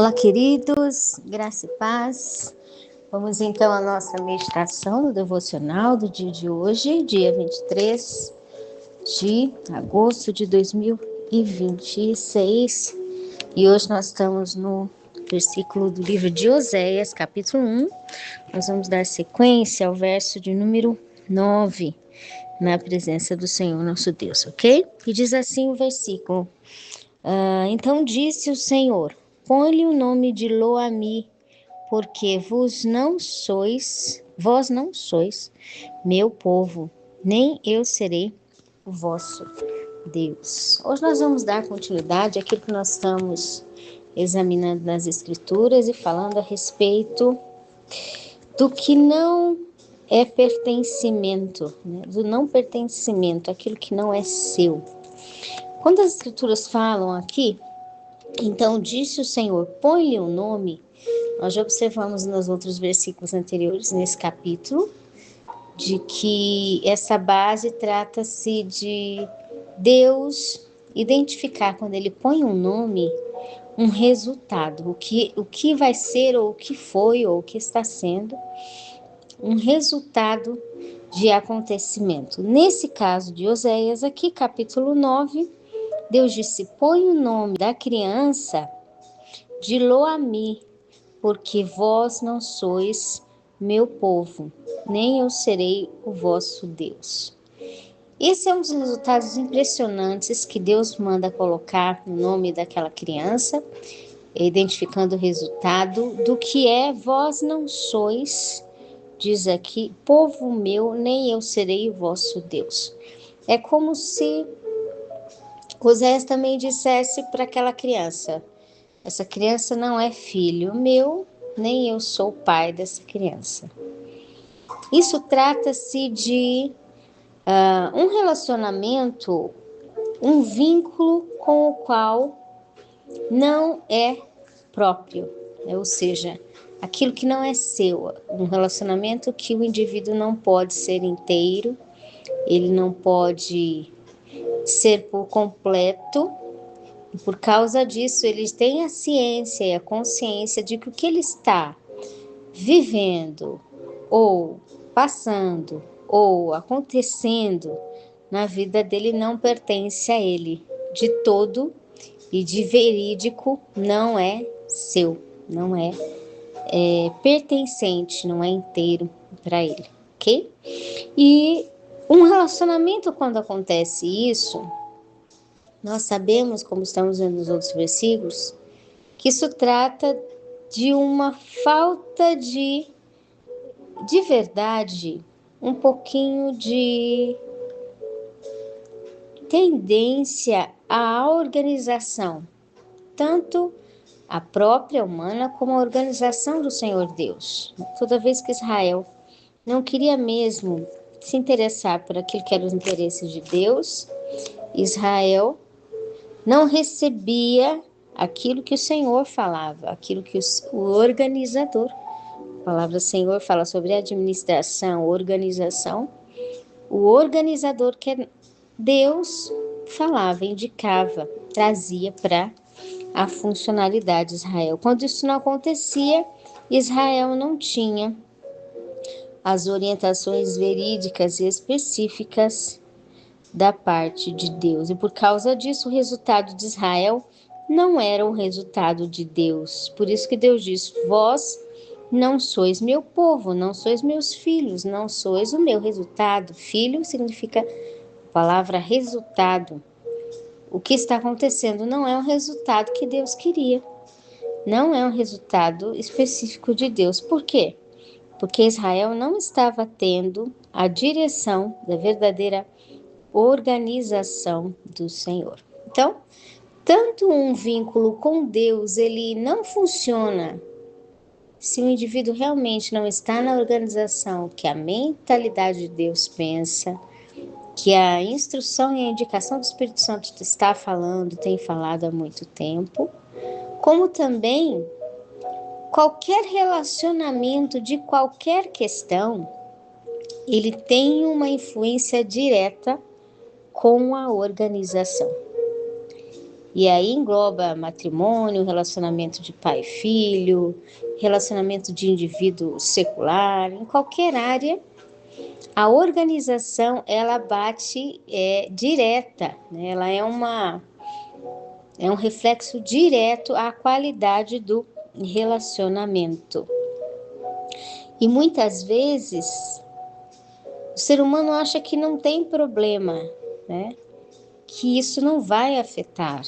Olá, queridos, graça e paz. Vamos então à nossa meditação no devocional do dia de hoje, dia 23 de agosto de 2026. E hoje nós estamos no versículo do livro de Oséias, capítulo 1. Nós vamos dar sequência ao verso de número 9, na presença do Senhor nosso Deus, ok? E diz assim o versículo: Então disse o Senhor: põe-lhe o nome de Lo-Ammi, porque vós não sois meu povo, nem eu serei o vosso Deus. Hoje nós vamos dar continuidade àquilo que nós estamos examinando nas Escrituras e falando a respeito do que não é pertencimento, né? Do não pertencimento, aquilo que não é seu. Quando as Escrituras falam aqui, então disse o Senhor, põe-lhe um nome. Nós já observamos nos outros versículos anteriores, nesse capítulo, de que essa base trata-se de Deus identificar, quando ele põe um nome, um resultado, o que vai ser, ou o que foi, ou o que está sendo, um resultado de acontecimento. Nesse caso de Oséias, aqui, capítulo 9, Deus disse, põe o nome da criança de Lo-Ammi, porque vós não sois meu povo, nem eu serei o vosso Deus. Esse é um dos resultados impressionantes que Deus manda colocar no nome daquela criança, identificando o resultado do que é vós não sois, diz aqui, povo meu, nem eu serei o vosso Deus. É como se Oséias também dissesse para aquela criança, essa criança não é filho meu, nem eu sou pai dessa criança. Isso trata-se de um relacionamento, um vínculo com o qual não é próprio, né? Ou seja, aquilo que não é seu, um relacionamento que o indivíduo não pode ser inteiro, ele não pode ser por completo. E por causa disso, eles têm a ciência e a consciência de que o que ele está vivendo, ou passando, ou acontecendo na vida dele não pertence a ele de todo, e de verídico não é seu, não é pertencente, não é inteiro para ele, ok? E um relacionamento, quando acontece isso, nós sabemos, como estamos vendo nos outros versículos, que isso trata de uma falta de verdade, um pouquinho de tendência à organização, tanto a própria humana como a organização do Senhor Deus. Toda vez que Israel não queria mesmo se interessar por aquilo que eram os interesses de Deus, Israel não recebia aquilo que o Senhor falava, aquilo que o organizador, a palavra Senhor fala sobre administração, organização, o organizador que é Deus falava, indicava, trazia para a funcionalidade de Israel. Quando isso não acontecia, Israel não tinha as orientações verídicas e específicas da parte de Deus. E por causa disso, o resultado de Israel não era o resultado de Deus. Por isso que Deus diz, vós não sois meu povo, não sois meus filhos, não sois o meu resultado. Filho significa a palavra resultado. O que está acontecendo não é o resultado que Deus queria. Não é um resultado específico de Deus. Por quê? Porque Israel não estava tendo a direção da verdadeira organização do Senhor. Então, tanto um vínculo com Deus, ele não funciona se o indivíduo realmente não está na organização que a mentalidade de Deus pensa, que a instrução e a indicação do Espírito Santo está falando, tem falado há muito tempo, como também qualquer relacionamento de qualquer questão, ele tem uma influência direta com a organização. E aí engloba matrimônio, relacionamento de pai e filho, relacionamento de indivíduo secular, em qualquer área. A organização, ela bate direta, né? Ela é um reflexo direto à qualidade do relacionamento. E muitas vezes o ser humano acha que não tem problema, né? Que isso não vai afetar.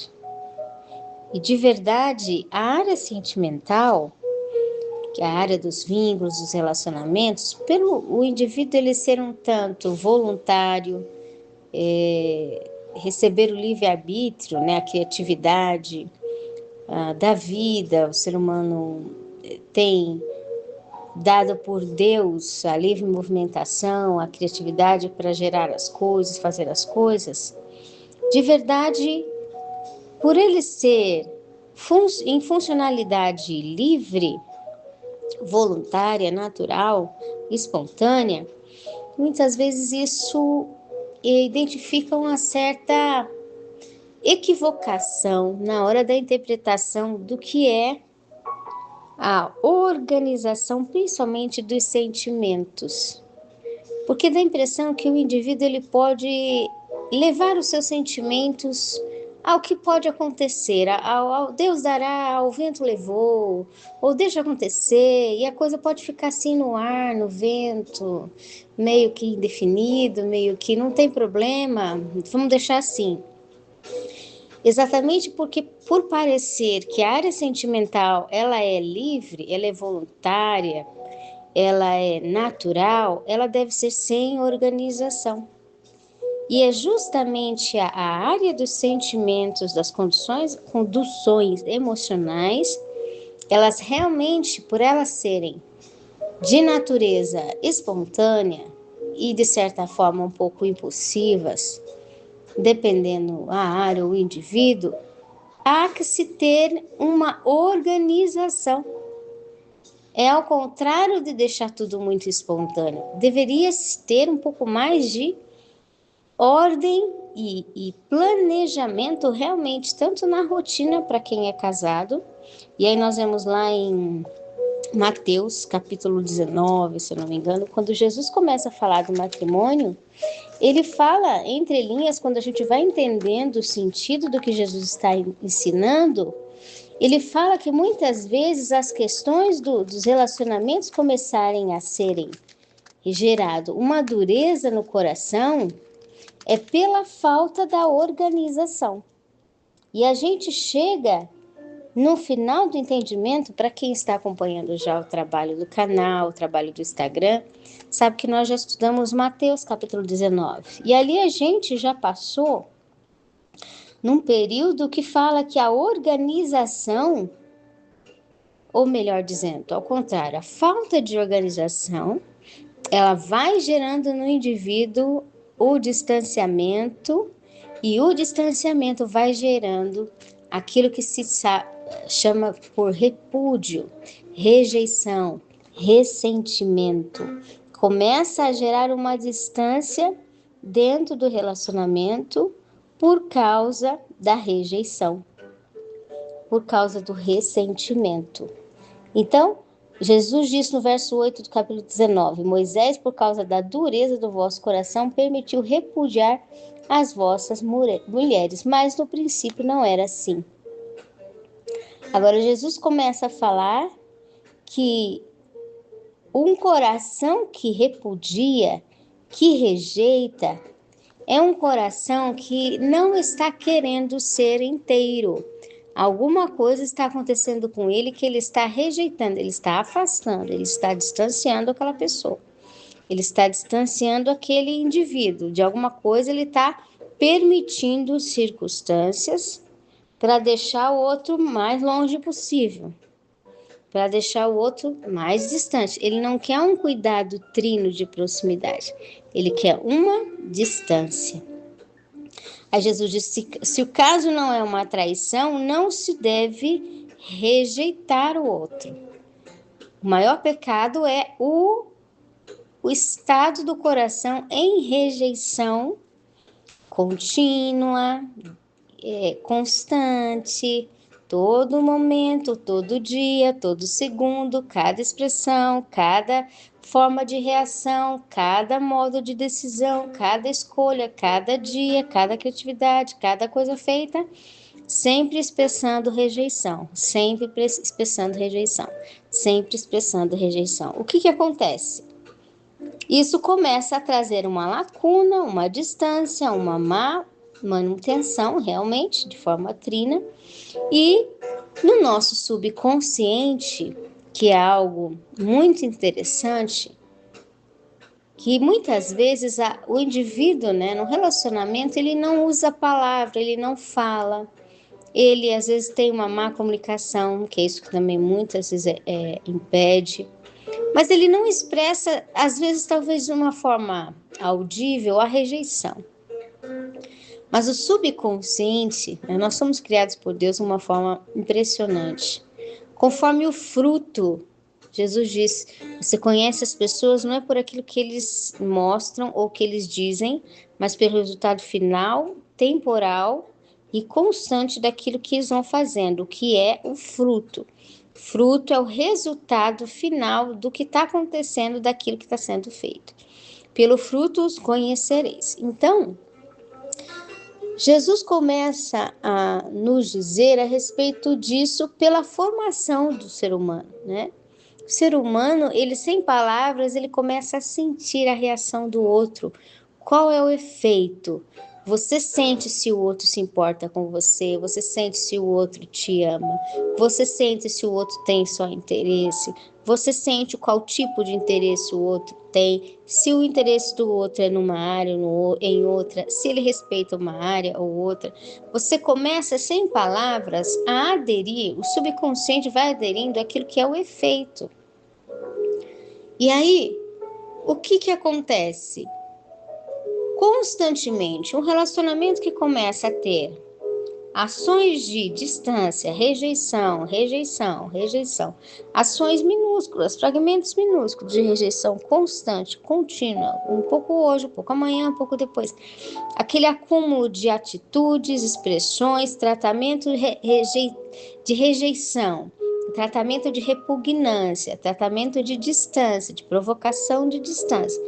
E de verdade, a área sentimental, que é a área dos vínculos, dos relacionamentos, pelo o indivíduo ele ser um tanto voluntário, receber o livre-arbítrio, né, a criatividade da vida, o ser humano tem dado por Deus a livre movimentação, a criatividade para gerar as coisas, fazer as coisas. De verdade, por ele ser em funcionalidade livre, voluntária, natural, espontânea, muitas vezes isso identifica uma certa equivocação na hora da interpretação do que é a organização, principalmente dos sentimentos. Porque dá a impressão que o indivíduo ele pode levar os seus sentimentos ao que pode acontecer, ao Deus dará, ao vento levou, ou deixa acontecer, e a coisa pode ficar assim no ar, no vento, meio que indefinido, meio que não tem problema, vamos deixar assim. Exatamente porque, por parecer que a área sentimental ela é livre, ela é voluntária, ela é natural, ela deve ser sem organização. E é justamente a área dos sentimentos, das conduções emocionais, elas realmente, por elas serem de natureza espontânea e de certa forma um pouco impulsivas, dependendo a área ou o indivíduo, há que se ter uma organização. É ao contrário de deixar tudo muito espontâneo. Deveria-se ter um pouco mais de ordem e planejamento realmente, tanto na rotina para quem é casado, e aí nós vemos lá em Mateus capítulo 19, se eu não me engano, quando Jesus começa a falar do matrimônio, ele fala entre linhas, quando a gente vai entendendo o sentido do que Jesus está ensinando, ele fala que muitas vezes as questões dos relacionamentos começarem a serem gerado uma dureza no coração é pela falta da organização. E a gente chega no final do entendimento, para quem está acompanhando já o trabalho do canal, o trabalho do Instagram, sabe que nós já estudamos Mateus capítulo 19. E ali a gente já passou num período que fala que a organização, ou melhor dizendo, ao contrário, a falta de organização, ela vai gerando no indivíduo o distanciamento, e o distanciamento vai gerando aquilo que se chama por repúdio, rejeição, ressentimento. Começa a gerar uma distância dentro do relacionamento por causa da rejeição, por causa do ressentimento. Então, Jesus disse no verso 8 do capítulo 19, Moisés, por causa da dureza do vosso coração, permitiu repudiar as vossas mulheres, mas no princípio não era assim. Agora, Jesus começa a falar que um coração que repudia, que rejeita, é um coração que não está querendo ser inteiro. Alguma coisa está acontecendo com ele que ele está rejeitando, ele está afastando, ele está distanciando aquela pessoa. Ele está distanciando aquele indivíduo. De alguma coisa ele está permitindo circunstâncias para deixar o outro mais longe possível, para deixar o outro mais distante. Ele não quer um cuidado trino de proximidade, ele quer uma distância. Aí Jesus disse, se o caso não é uma traição, não se deve rejeitar o outro. O maior pecado é o estado do coração em rejeição contínua, constante, todo momento, todo dia, todo segundo, cada expressão, cada forma de reação, cada modo de decisão, cada escolha, cada dia, cada criatividade, cada coisa feita, sempre expressando rejeição, sempre expressando rejeição, sempre expressando rejeição. O que acontece? Isso começa a trazer uma lacuna, uma distância, uma má manutenção, realmente, de forma trina, e no nosso subconsciente, que é algo muito interessante, que muitas vezes o indivíduo, no relacionamento, ele não usa a palavra, ele não fala, ele às vezes tem uma má comunicação, que é isso que também muitas vezes impede, mas ele não expressa, às vezes talvez de uma forma audível, a rejeição. Mas o subconsciente, nós somos criados por Deus de uma forma impressionante. Conforme o fruto, Jesus diz, você conhece as pessoas não é por aquilo que eles mostram ou que eles dizem, mas pelo resultado final, temporal e constante daquilo que eles vão fazendo, que é o fruto. Fruto é o resultado final do que está acontecendo, daquilo que está sendo feito. Pelo fruto os conhecereis. Então, Jesus começa a nos dizer a respeito disso pela formação do ser humano, O ser humano, ele sem palavras, ele começa a sentir a reação do outro. Qual é o efeito? Você sente se o outro se importa com você, você sente se o outro te ama, você sente se o outro tem só interesse, você sente qual tipo de interesse o outro tem, se o interesse do outro é numa área ou em outra, se ele respeita uma área ou outra. Você começa, sem palavras, a aderir, o subconsciente vai aderindo àquilo que é o efeito. E aí, o que acontece? Constantemente, um relacionamento que começa a ter ações de distância, rejeição, ações minúsculas, fragmentos minúsculos de rejeição constante, contínua, um pouco hoje, um pouco amanhã, um pouco depois. Aquele acúmulo de atitudes, expressões, tratamento de rejeição, tratamento de repugnância, tratamento de distância, de provocação de distância.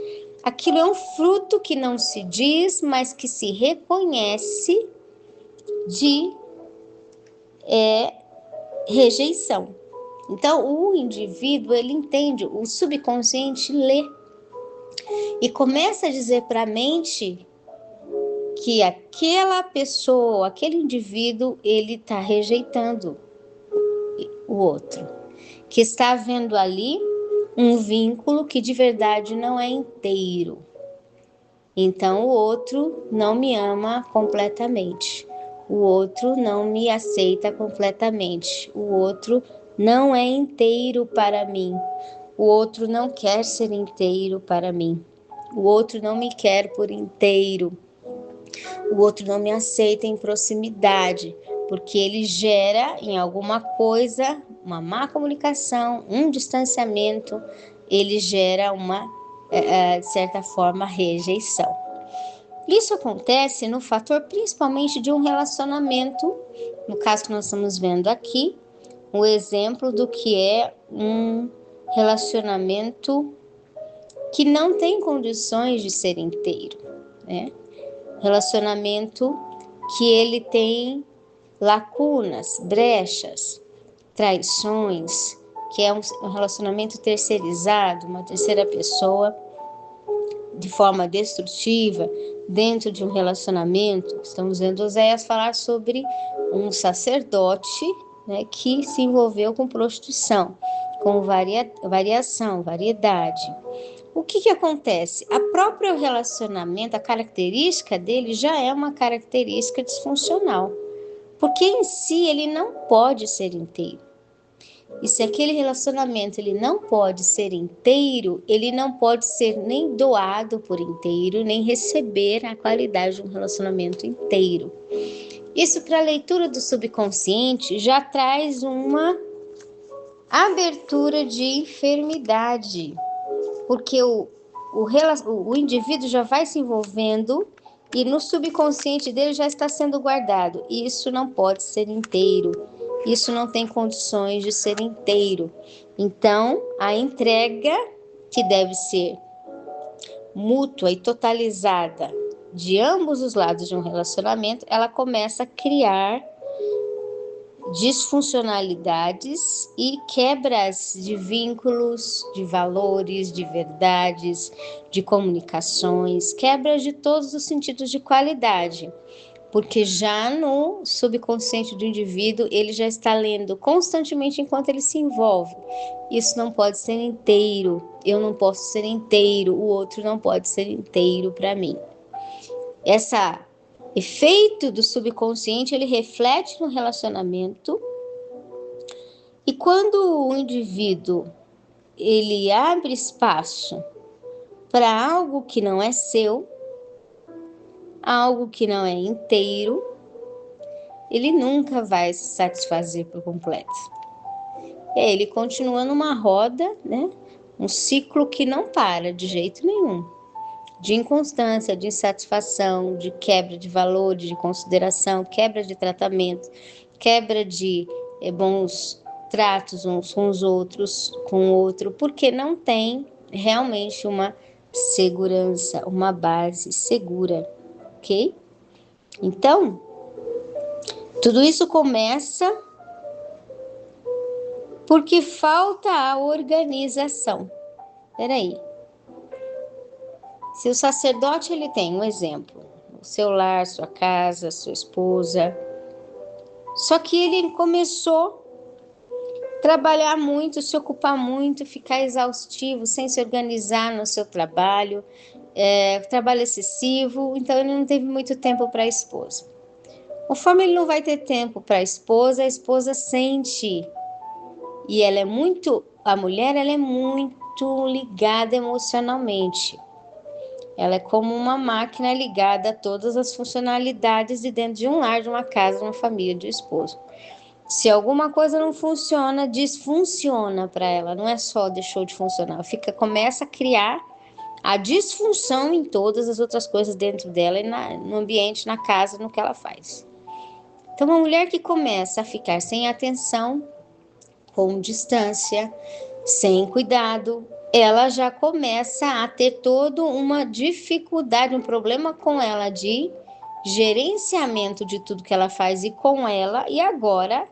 Aquilo é um fruto que não se diz, mas que se reconhece de rejeição. Então, o indivíduo, ele entende, o subconsciente lê e começa a dizer para a mente que aquela pessoa, aquele indivíduo, ele está rejeitando o outro, que está havendo ali um vínculo que de verdade não é inteiro. Então, o outro não me ama completamente. O outro não me aceita completamente. O outro não é inteiro para mim. O outro não quer ser inteiro para mim. O outro não me quer por inteiro. O outro não me aceita em proximidade, porque ele gera em alguma coisa uma má comunicação, um distanciamento, ele gera uma, de certa forma, rejeição. Isso acontece no fator principalmente de um relacionamento, no caso que nós estamos vendo aqui, um exemplo do que é um relacionamento que não tem condições de ser inteiro, Relacionamento que ele tem lacunas, brechas, traições, que é um relacionamento terceirizado, uma terceira pessoa de forma destrutiva dentro de um relacionamento. Estamos vendo Oséias falar sobre um sacerdote, que se envolveu com prostituição, com variação, variedade. O que acontece? A próprio relacionamento, a característica dele já é uma característica disfuncional, porque em si ele não pode ser inteiro. E se aquele relacionamento ele não pode ser inteiro, ele não pode ser nem doado por inteiro, nem receber a qualidade de um relacionamento inteiro. Isso, para a leitura do subconsciente, já traz uma abertura de enfermidade, porque o indivíduo já vai se envolvendo e no subconsciente dele já está sendo guardado. Isso não pode ser inteiro. Isso não tem condições de ser inteiro. Então, a entrega, que deve ser mútua e totalizada de ambos os lados de um relacionamento, ela começa a criar disfuncionalidades e quebras de vínculos, de valores, de verdades, de comunicações, quebras de todos os sentidos de qualidade, porque já no subconsciente do indivíduo ele já está lendo constantemente enquanto ele se envolve. Isso não pode ser inteiro, eu não posso ser inteiro, o outro não pode ser inteiro para mim. Esse efeito do subconsciente, ele reflete no relacionamento, e quando o indivíduo ele abre espaço para algo que não é seu, algo que não é inteiro, ele nunca vai se satisfazer por completo. Ele continua numa roda, né? Um ciclo que não para de jeito nenhum, de inconstância, de insatisfação, de quebra de valores, de consideração, quebra de tratamento, quebra de bons tratos uns com os outros, com o outro, porque não tem realmente uma segurança, uma base segura, ok? Então, tudo isso começa porque falta a organização. Peraí. Se o sacerdote ele tem um exemplo, o seu lar, sua casa, sua esposa, só que ele começou a trabalhar muito, se ocupar muito, ficar exaustivo, sem se organizar no seu trabalho, trabalho excessivo, então ele não teve muito tempo para a esposa. Conforme ele não vai ter tempo para a esposa sente, e a mulher ela é muito ligada emocionalmente. Ela é como uma máquina ligada a todas as funcionalidades de dentro de um lar, de uma casa, de uma família, de um esposo. Se alguma coisa não funciona, disfunciona para ela. Não é só deixou de funcionar. Começa a criar a disfunção em todas as outras coisas dentro dela e no ambiente, na casa, no que ela faz. Então, uma mulher que começa a ficar sem atenção, com distância, sem cuidado, ela já começa a ter toda uma dificuldade, um problema com ela de gerenciamento de tudo que ela faz e com ela, e agora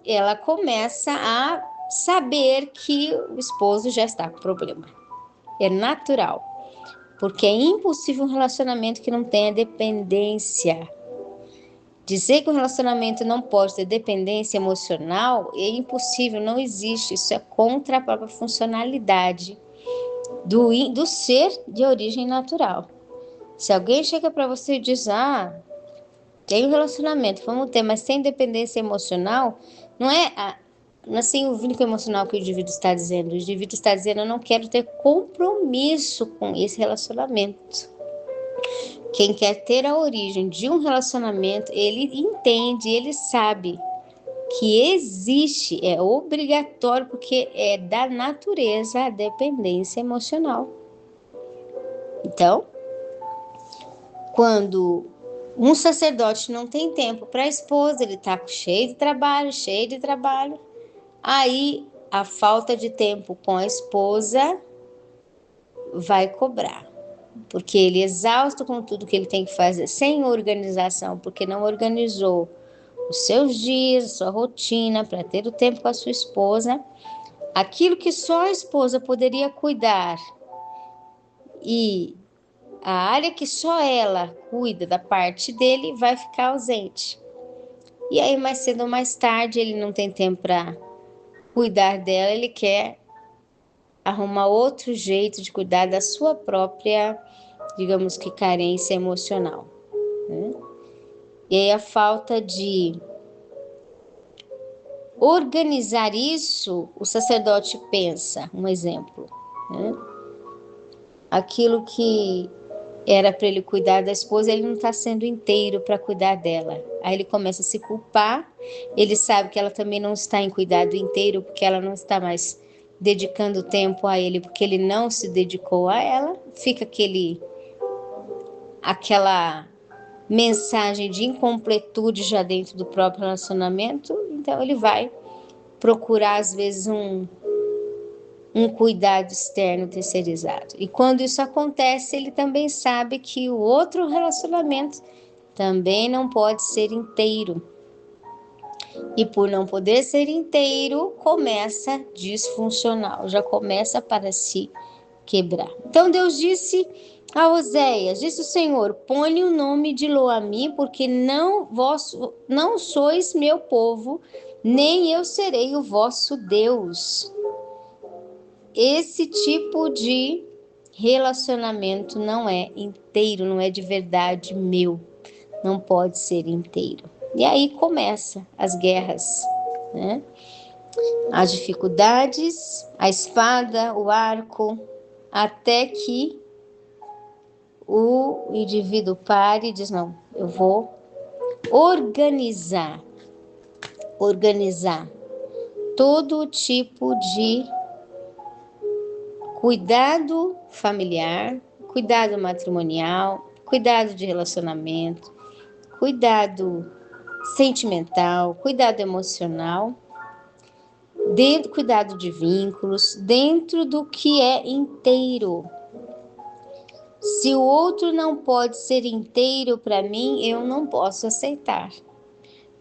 ela começa a saber que o esposo já está com problema. É natural, porque é impossível um relacionamento que não tenha dependência. Dizer que um relacionamento não pode ter dependência emocional é impossível, não existe. Isso é contra a própria funcionalidade do ser de origem natural. Se alguém chega para você e diz, tem um relacionamento, vamos ter, mas sem dependência emocional, não é assim o vínculo emocional que o indivíduo está dizendo. O indivíduo está dizendo, eu não quero ter compromisso com esse relacionamento. Quem quer ter a origem de um relacionamento, ele entende, ele sabe que existe, é obrigatório, porque é da natureza a dependência emocional. Então, quando um sacerdote não tem tempo para a esposa, ele está cheio de trabalho, aí a falta de tempo com a esposa vai cobrar. Porque ele exausto com tudo que ele tem que fazer, sem organização, porque não organizou os seus dias, a sua rotina, para ter o tempo com a sua esposa, aquilo que só a esposa poderia cuidar e a área que só ela cuida da parte dele vai ficar ausente. E aí, mais cedo ou mais tarde, ele não tem tempo para cuidar dela, ele quer arrumar outro jeito de cuidar da sua própria, digamos que, carência emocional, né? E aí a falta de organizar isso, o sacerdote pensa, um exemplo, né? Aquilo que era para ele cuidar da esposa, ele não está sendo inteiro para cuidar dela. Aí ele começa a se culpar, ele sabe que ela também não está em cuidado inteiro, porque ela não está mais dedicando tempo a ele, porque ele não se dedicou a ela, fica aquela mensagem de incompletude já dentro do próprio relacionamento, então ele vai procurar, às vezes, um cuidado externo terceirizado. E quando isso acontece, ele também sabe que o outro relacionamento também não pode ser inteiro. E por não poder ser inteiro, começa disfuncional, já começa para se quebrar. Então Deus disse a Oséias, disse o Senhor, põe o nome de Lo-Ammi, porque não sois meu povo, nem eu serei o vosso Deus. Esse tipo de relacionamento não é inteiro, não é de verdade meu, não pode ser inteiro. E aí começa as guerras, né? As dificuldades, a espada, o arco, até que o indivíduo pare e diz, não, eu vou organizar todo tipo de cuidado familiar, cuidado matrimonial, cuidado de relacionamento, cuidado sentimental, cuidado emocional, cuidado de vínculos, dentro do que é inteiro. Se o outro não pode ser inteiro para mim, eu não posso aceitar.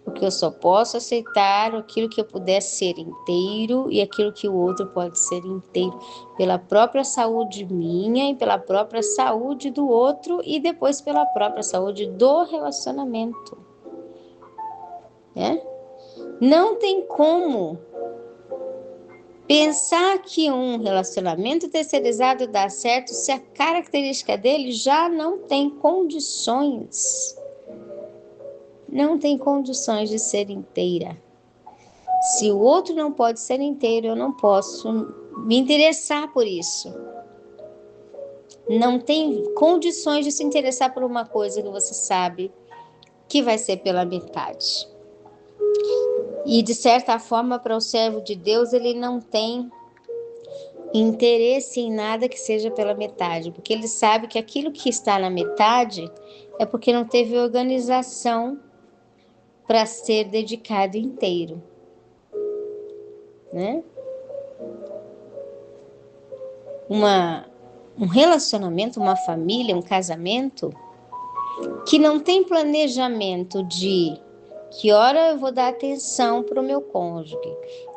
Porque eu só posso aceitar aquilo que eu puder ser inteiro e aquilo que o outro pode ser inteiro. Pela própria saúde minha e pela própria saúde do outro e depois pela própria saúde do relacionamento. Não tem como pensar que um relacionamento terceirizado dá certo se a característica dele já não tem condições. Não tem condições de ser inteira. Se o outro não pode ser inteiro, eu não posso me interessar por isso. Não tem condições de se interessar por uma coisa que você sabe que vai ser pela metade. E, de certa forma, para o servo de Deus, ele não tem interesse em nada que seja pela metade, porque ele sabe que aquilo que está na metade é porque não teve organização para ser dedicado inteiro, né? Um relacionamento, uma família, um casamento que não tem planejamento de que hora eu vou dar atenção para o meu cônjuge,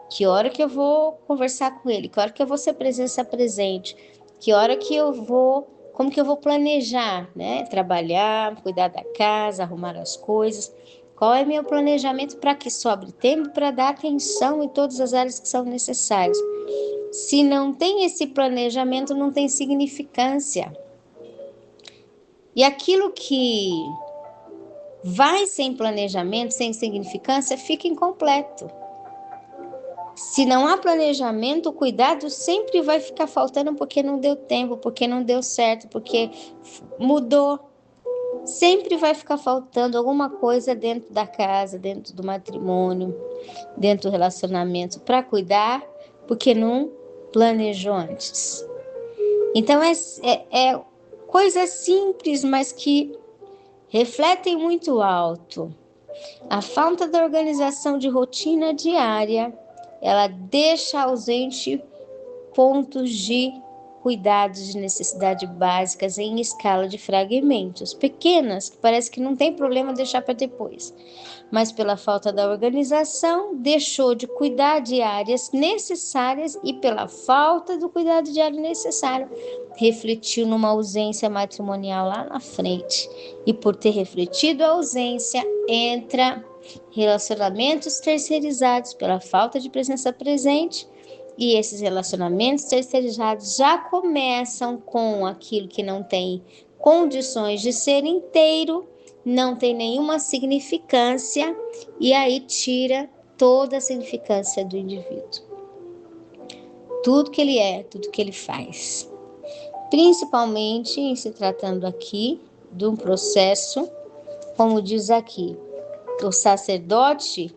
que hora que eu vou conversar com ele, que hora que eu vou ser presença presente, que hora que eu vou, como que eu vou planejar, né? Trabalhar, cuidar da casa, arrumar as coisas. Qual é meu planejamento para que sobre tempo para dar atenção em todas as áreas que são necessárias? Se não tem esse planejamento, não tem significância. E aquilo que vai sem planejamento, sem significância, fica incompleto. Se não há planejamento, o cuidado sempre vai ficar faltando porque não deu tempo, porque não deu certo, porque mudou. Sempre vai ficar faltando alguma coisa dentro da casa, dentro do matrimônio, dentro do relacionamento para cuidar, porque não planejou antes. Então é coisa simples, mas que refletem muito alto. A falta da organização de rotina diária, ela deixa ausente pontos de cuidados de necessidade básicas em escala de fragmentos, pequenas, que parece que não tem problema deixar para depois. Mas pela falta da organização, deixou de cuidar de áreas necessárias e pela falta do cuidado diário necessário, refletiu numa ausência matrimonial lá na frente. E por ter refletido a ausência, entra relacionamentos terceirizados pela falta de presença presente, e esses relacionamentos terceirizados já começam com aquilo que não tem condições de ser inteiro, não tem nenhuma significância, e aí tira toda a significância do indivíduo. Tudo que ele é, tudo que ele faz. Principalmente em se tratando aqui de um processo, como diz aqui, o sacerdote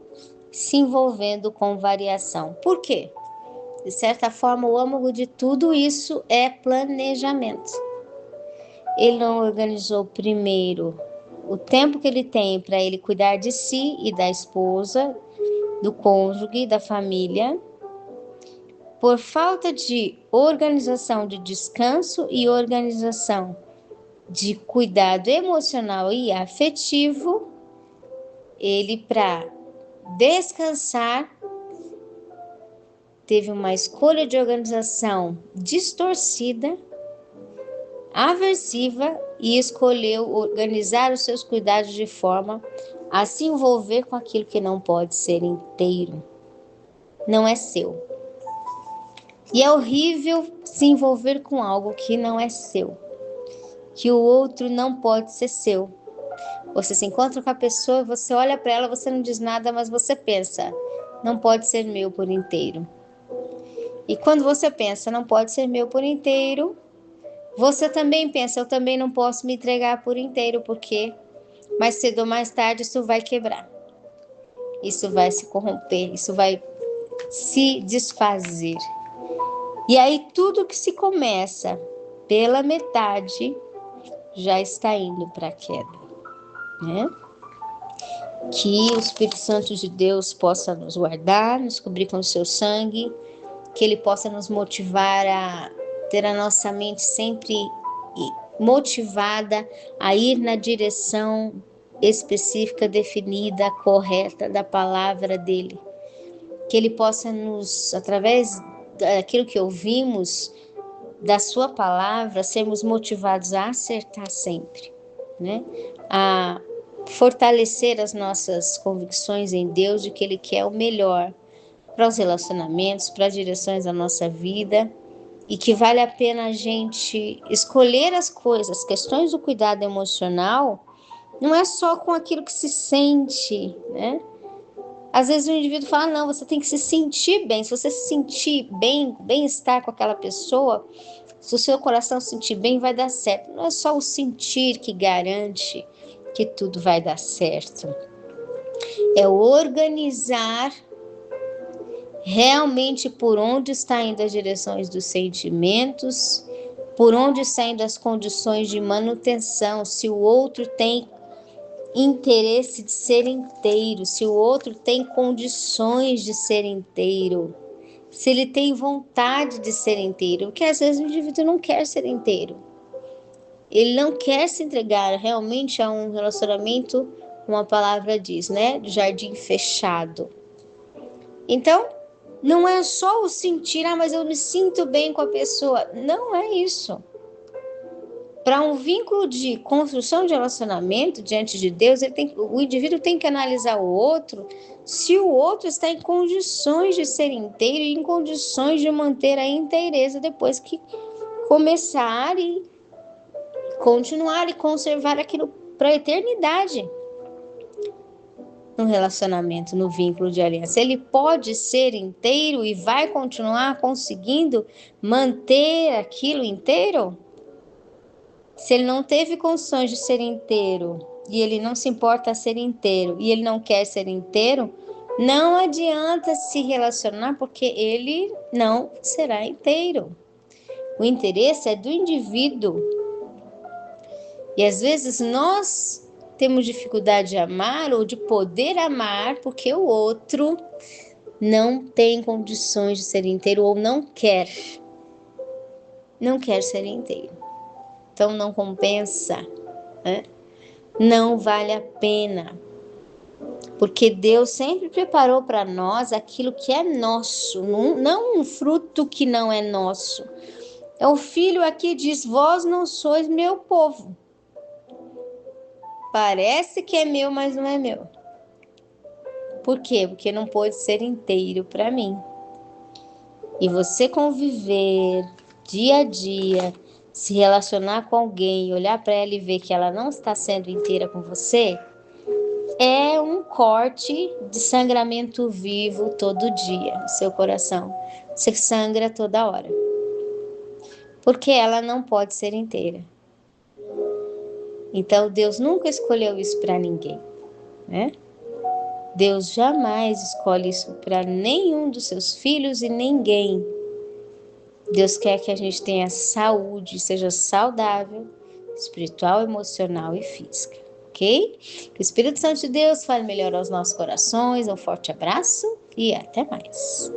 se envolvendo com variação. Por quê? De certa forma, o âmago de tudo isso é planejamento. ele não organizou primeiro o tempo que ele tem para ele cuidar de si e da esposa, do cônjuge, da família, por falta de organização de descanso e organização de cuidado emocional e afetivo, ele, para descansar, teve uma escolha de organização distorcida, aversiva, e escolheu organizar os seus cuidados de forma a se envolver com aquilo que não pode ser inteiro, não é seu. E é horrível se envolver com algo que não é seu, que o outro não pode ser seu. Você se encontra com a pessoa, você olha para ela, você não diz nada, mas você pensa, não pode ser meu por inteiro. E quando você pensa, não pode ser meu por inteiro, você também pensa, eu também não posso me entregar por inteiro, porque mais cedo ou mais tarde isso vai quebrar. Isso vai se corromper, isso vai se desfazer. E aí tudo que se começa pela metade já está indo para a queda, né? Que o Espírito Santo de Deus possa nos guardar, nos cobrir com o seu sangue, que ele possa nos motivar a ter a nossa mente sempre motivada a ir na direção específica, definida, correta da palavra dele. Que ele possa nos, através daquilo que ouvimos, da sua palavra, sermos motivados a acertar sempre, né? A fortalecer as nossas convicções em Deus de que ele quer o melhor para os relacionamentos, para as direções da nossa vida, e que vale a pena a gente escolher as coisas, questões do cuidado emocional, não é só com aquilo que se sente, né? Às vezes o indivíduo fala, não, você tem que se sentir bem. Se você se sentir bem, bem-estar com aquela pessoa, se o seu coração se sentir bem, vai dar certo. Não é só o sentir que garante que tudo vai dar certo. É organizar realmente por onde está indo as direções dos sentimentos, por onde estão indo as condições de manutenção, se o outro tem interesse de ser inteiro, se o outro tem condições de ser inteiro, se ele tem vontade de ser inteiro, porque às vezes o indivíduo não quer ser inteiro. Ele não quer se entregar realmente a um relacionamento, como a palavra diz, né? De jardim fechado. Então, não é só o sentir, mas eu me sinto bem com a pessoa. Não é isso. Para um vínculo de construção de relacionamento diante de Deus, o indivíduo tem que analisar o outro, se o outro está em condições de ser inteiro e em condições de manter a inteireza depois que começar e continuar e conservar aquilo para a eternidade. No relacionamento, no vínculo de aliança, ele pode ser inteiro e vai continuar conseguindo manter aquilo inteiro? Se ele não teve condições de ser inteiro e ele não se importa a ser inteiro e ele não quer ser inteiro, não adianta se relacionar porque ele não será inteiro. O interesse é do indivíduo. E às vezes nós temos dificuldade de amar ou de poder amar porque o outro não tem condições de ser inteiro ou não quer ser inteiro. Então não compensa, né? Não vale a pena, porque Deus sempre preparou para nós aquilo que é nosso, não um fruto que não é nosso. É o filho aqui diz, vós não sois meu povo. Parece que é meu, mas não é meu. Por quê? Porque não pode ser inteiro para mim. E você conviver dia a dia, se relacionar com alguém, olhar para ela e ver que ela não está sendo inteira com você, é um corte de sangramento vivo todo dia no seu coração. Você sangra toda hora. Porque ela não pode ser inteira. Então Deus nunca escolheu isso para ninguém, né? Deus jamais escolhe isso para nenhum dos seus filhos e ninguém. Deus quer que a gente tenha saúde, seja saudável, espiritual, emocional e física, ok? Que o Espírito Santo de Deus fale melhor aos nossos corações. Um forte abraço e até mais.